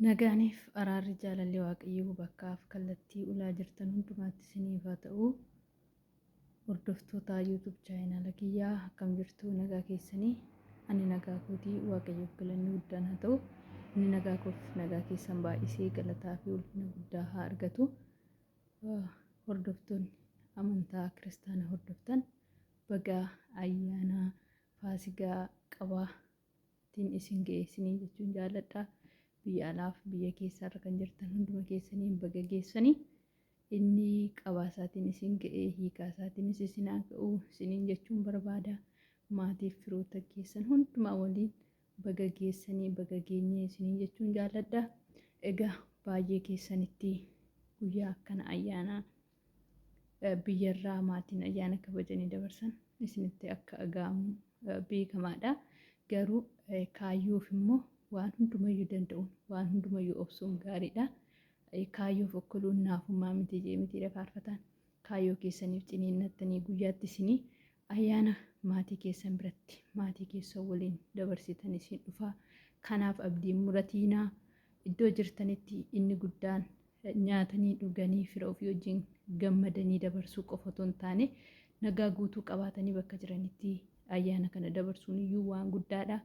Nagaaniif araarri jaalallee waaqayyoo bakkaaf kallattii ulaa jirtan hundumaatti isiniif haa ta'u. Hordoftoota YouTube chaanaala kiyyaa akkam jirtu nagaa keessanii? Ani nagaa kootii waaqayyoof galanni guddaan haa ta'u. Inni nagaa koof nagaa keessan baay'isee galataa fi ulfina guddaa haa argatu. Hordoftoonni amantaa kiristaanaa hordoftan baga ayyaana faasigaa qabaatiin isin ga'e isiniin jechuun jaalladha. Biyya alaaf biyya keessaarra kan jirtan hunduma keessaniin baga geessanii inni qabaasaatiin isin ga'ee hiikaasaatiinis isin haa ga'u isiniin jechuun barbaada. Maatiif firoota keessan hundumaa waliin baga geessanii baga geenyee isiniin jechuun jaalladha. Egaa baay'ee keessanitti guyyaa akkana ayyaana biyyarraa maatiin ayyaana kabajanii dabarsan isinitti akka dhaga'amu beekamaadha. Garuu kaayyoof immoo waan hundumayyuu danda'uun waan hundumayyuu obsuun gaariidha. Kaayyoof okkoluun naafummaa miti jee mitiidha faarfataan. Kaayyoo keessaniif ciniinnattanii guyyaatti isinii ayyaana maatii keessan biratti maatii keessan waliin dabarsitan isin dhufaa. Kanaaf abdiin muratiinaa iddoo jirtanitti inni guddaan nyaatanii dhuganii fira ofii wajjin gammadanii dabarsuu qofa otoo hin taane nagaa guutuu qabaatanii bakka jiranitti ayyaana kana dabarsuun iyyuu waan guddaadha.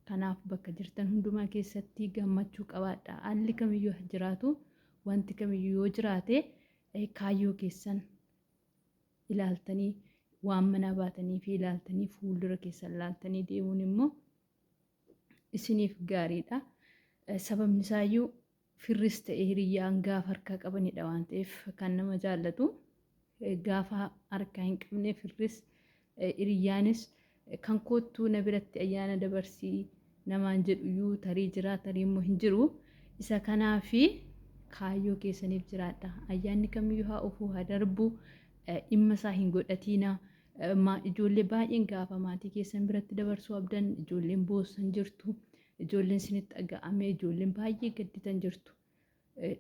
Kanaaf bakka jirtan hundumaa keessatti gammachuu qabaadha. Haalli kamiyyuu jiraatu wanti kamiyyuu yoo jiraate kaayyoo keessan ilaaltanii waan manaa baatanii fi ilaaltanii fuuldura keessan ilaaltanii deemuun immoo isiniif gaariidha. Sababni isaayyuu firris ta'ee hiriyyaan gaafa harkaa qabanidha waan ta'eef kan nama jaallatu. Gaafa harkaa hin qabne firris hiriyyaanis kan koottuu na biratti ayyaana dabarsii namaan jedhuyyuu tarii jira tarii immoo hin jiru. Isa kanaafi kaayyoo keessaniif jiraadha. Ayyaanni kamiyyuu haa ofuu haa darbu dhimma isaa hin godhatiina. Ijoollee baay'een gaafa maatii keessan biratti dabarsuu abdan ijoolleen boossan jirtu. Ijoolleen isinitti dhaga'ame ijoolleen baay'ee gadditan jirtu.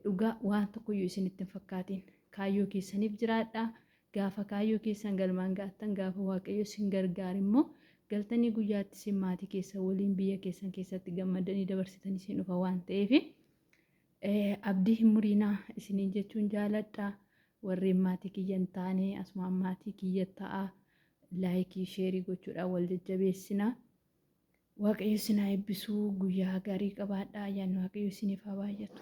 Dhugaa waan tokkoyyuu isinitti hin fakkaatiin kaayyoo keessaniif jiraadha. Gaafa kaayyoo keessan galmaan gaattan gaafa waaqayyo isin gargaar immoo galtanii guyyaatti isin maatii keessan waliin biyya keessan keessatti gammadanii dabarsitanii isin dhufa waan ta'eef abdii hin muriinaa isiniin jechuun jaalladha. Warreen maatii kiyya hin taane asumaan maatii kiyya ta'a laayikii sheerii gochuudhaan wal jajjabeessinaa. Waaqayyo isin haa eebbisuu. Guyyaa gaarii qabaadhaa. Ayyaanni waaqayyo isiniif haa baay'atu.